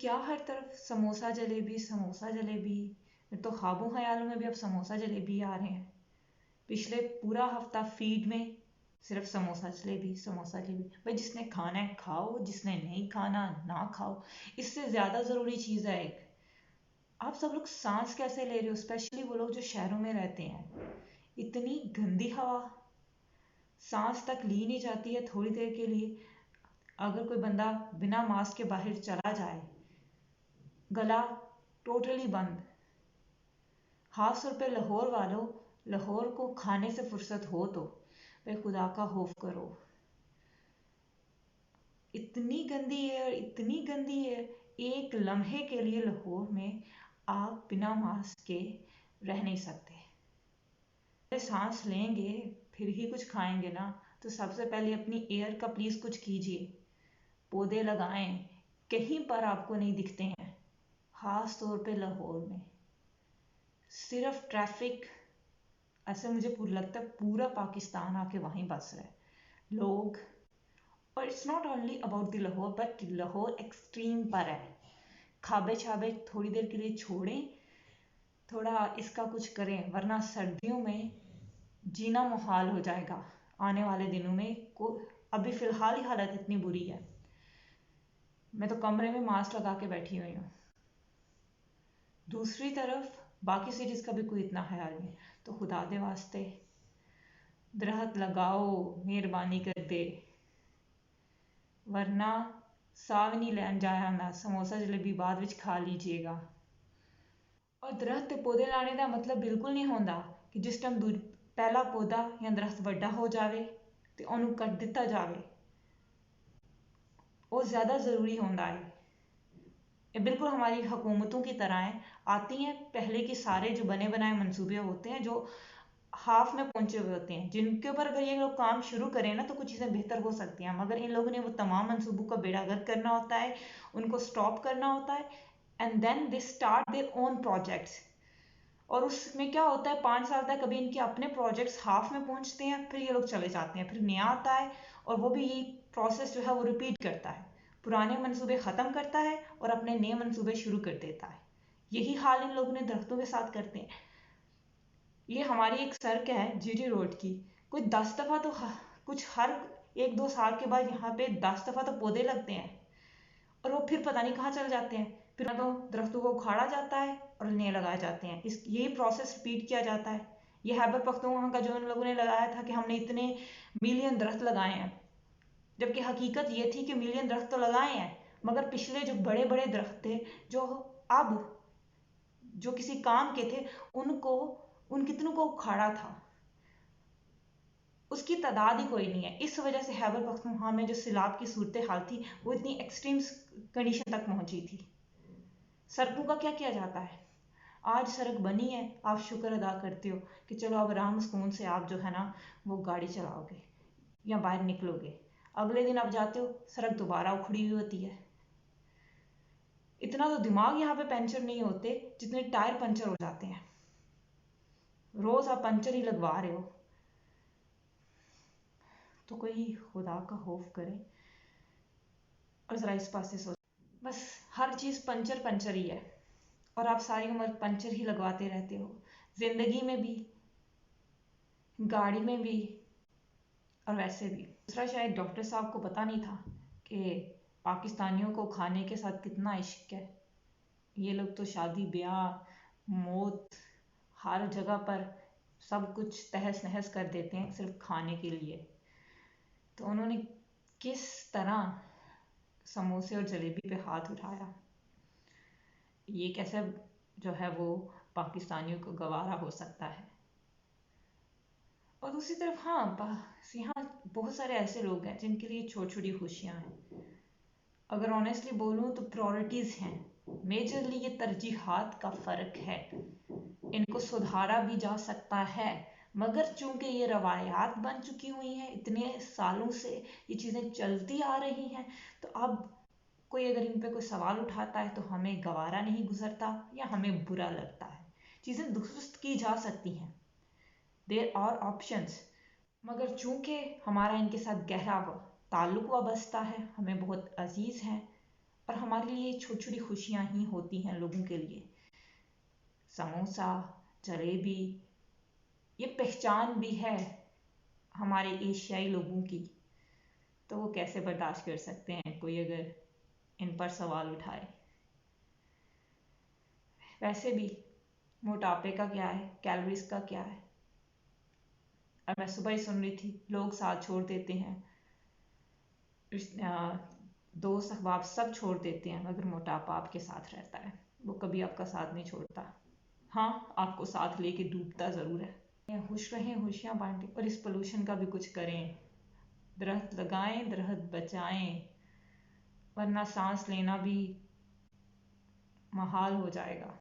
क्या हर तरफ समोसा जलेबी समोसा जलेबी। मेरे तो ख्वाबों ख्यालों में भी अब समोसा जलेबी आ रहे हैं। पिछले पूरा हफ्ता फीड में सिर्फ समोसा जलेबी। भाई जिसने खाना है खाओ, जिसने नहीं खाना ना खाओ। इससे ज़्यादा ज़रूरी चीज़ है एक, आप सब लोग सांस कैसे ले रहे हो, स्पेशली वो लोग जो शहरों में रहते हैं। इतनी गंदी हवा, सांस तक ली नहीं जाती है थोड़ी देर के लिए। अगर कोई बंदा बिना मास्क के बाहर चला जाए, गला टोटली बंद। खास तौर पे लाहौर वालों, लाहौर को खाने से फुर्सत हो तो भाई खुदा का खौफ करो। इतनी गंदी है, इतनी गंदी है। एक लम्हे के लिए लाहौर में आप बिना मास्क के रह नहीं सकते। सांस लेंगे फिर ही कुछ खाएंगे ना, तो सबसे पहले अपनी एयर का प्लीज कुछ कीजिए। पौधे लगाएं, कहीं पर आपको नहीं दिखते हैं। खास तौर पे लाहौर में सिर्फ ट्रैफिक, ऐसे मुझे लगता है पूरा पाकिस्तान आके वहीं बस रहा है लोग। और it's not only about the Lahore, but Lahore extreme पर है। खाबे छाबे थोड़ी देर के लिए छोड़ें, थोड़ा इसका कुछ करें, वरना सर्दियों में जीना मुहाल हो जाएगा आने वाले दिनों में। को अभी फिलहाल ही हालत इतनी बुरी है, मैं तो कमरे में मास्क लगा के बैठी हुई हूँ। दूसरी तरफ बाकी सिटीज का भी कोई इतना ख्याल नहीं। तो खुदा दे वास्ते दरख्त लगाओ, मेहरबानी कर दे, वरना साव नहीं लैन जाया ना, समोसा जलेबी बाद विच खा लीजिएगा। और दरख्त ते पौधे लाने का मतलब बिल्कुल नहीं होता कि जिस टाइम पहला पौधा या दरख्त वड्डा हो जाए तो उन्होंने कट दिता जाए। वो ज़्यादा ज़रूरी होता है। ये बिल्कुल हमारी हुकूमतों की तरह है, आती हैं पहले के सारे जो बने बनाए मंसूबे होते हैं जो हाफ में पहुंचे हुए होते हैं, जिनके ऊपर अगर ये लोग काम शुरू करें ना तो कुछ चीज़ें बेहतर हो सकती हैं। मगर इन लोगों ने वो तमाम मंसूबों का बेड़ागर्क करना होता है, उनको स्टॉप करना होता है, and then they start their own projects. और उसमें क्या होता है, 5 साल तक कभी इनके अपने प्रोजेक्ट्स हाफ में पहुंचते हैं, फिर ये लोग चले जाते हैं, फिर नया आता है और वो भी यही प्रोसेस जो है वो रिपीट करता है। पुराने मंसूबे ख़त्म करता है और अपने नए मंसूबे शुरू कर देता है। यही हाल इन लोगों ने दरख्तों के साथ करते हैं। ये हमारी एक सड़क है जीटी रोड की, कोई 10 दफ़ा तो कुछ हर 1-2 साल के बाद यहाँ पे 10 दफ़ा तो पौधे लगते हैं और वो फिर पता नहीं कहाँ चल जाते हैं। फिर तो दरख्तों को उखाड़ा जाता है और नए लगाए जाते हैं। इस यही प्रोसेस रिपीट किया जाता है। ये खैबर पख्तूनख्वा का जो इन लोगों ने लगाया था कि हमने इतने मिलियन दरख्त लगाए हैं, जबकि हकीकत ये थी कि मिलियन दरख्त तो लगाए हैं, मगर पिछले जो बड़े बड़े दरख्त थे जो अब जो किसी काम के थे, उनको उन कितनों को उखाड़ा था, उसकी तादाद ही कोई नहीं है। इस वजह से खैबर पख्तूनख्वा में जो सैलाब की सूरत हाल थी वो इतनी एक्सट्रीम कंडीशन तक पहुंची थी। सड़कों का क्या किया जाता है? आज सड़क बनी है, आप शुक्र अदा करते हो कि चलो अब आराम सुकून से आप जो है ना वो गाड़ी चलाओगे या बाहर निकलोगे। अगले दिन आप जाते हो, सड़क दोबारा उखड़ी हुई होती है। इतना तो दिमाग यहाँ पे पंचर नहीं होते जितने टायर पंचर हो जाते हैं। रोज आप पंचर ही लगवा रहे हो। तो कोई खुदा का खौफ करे और जरा इस पास से सोच। बस हर चीज पंचर पंचर ही है और आप सारी उम्र पंचर ही लगवाते रहते हो, जिंदगी में भी, गाड़ी में भी और वैसे भी। दूसरा, शायद डॉक्टर साहब को पता नहीं था कि पाकिस्तानियों को खाने के साथ कितना इश्क है। ये लोग तो शादी ब्याह मौत हर जगह पर सब कुछ तहस नहस कर देते हैं सिर्फ खाने के लिए। तो उन्होंने किस तरह समोसे और जलेबी पे हाथ उठाया, ये कैसे जो है वो पाकिस्तानियों को गवारा हो सकता है। और दूसरी तरफ हाँ, यहाँ बहुत सारे ऐसे लोग हैं जिनके लिए छोटी छोटी खुशियाँ हैं। अगर ऑनेस्टली बोलूँ तो प्रायोरिटीज़ हैं, मेजरली ये तरजीहात का फ़र्क है। इनको सुधारा भी जा सकता है, मगर चूंकि ये रवायात बन चुकी हुई हैं, इतने सालों से ये चीज़ें चलती आ रही हैं, तो अब कोई अगर इन पे कोई सवाल उठाता है तो हमें गवारा नहीं गुजरता या हमें बुरा लगता है। चीज़ें दुरुस्त की जा सकती हैं, देयर आर ऑप्शंस। मगर चूंकि हमारा इनके साथ गहरा ताल्लुक वाबस्ता है, हमें बहुत अजीज़ हैं, और हमारे लिए छोटी छोटी खुशियाँ ही होती हैं लोगों के लिए। समोसा, जलेबी, ये पहचान भी है हमारे एशियाई लोगों की। तो वो कैसे बर्दाश्त कर सकते हैं कोई अगर इन पर सवाल उठाए। वैसे भी मोटापे का क्या है, कैलोरीज का क्या है। और मैं सुबह ही सुन रही थी लोग साथ छोड़ देते हैं, दोस्त अहबाब सब छोड़ देते हैं, मगर मोटापा आपके साथ रहता है, वो कभी आपका साथ नहीं छोड़ता। हाँ, आपको साथ लेके डूबता ज़रूर है। खुश रहें, खुशियाँ बांटें और इस पोल्यूशन का भी कुछ करें। दरख्त लगाएं, दरख्त बचाएं, वरना सांस लेना भी महाल हो जाएगा।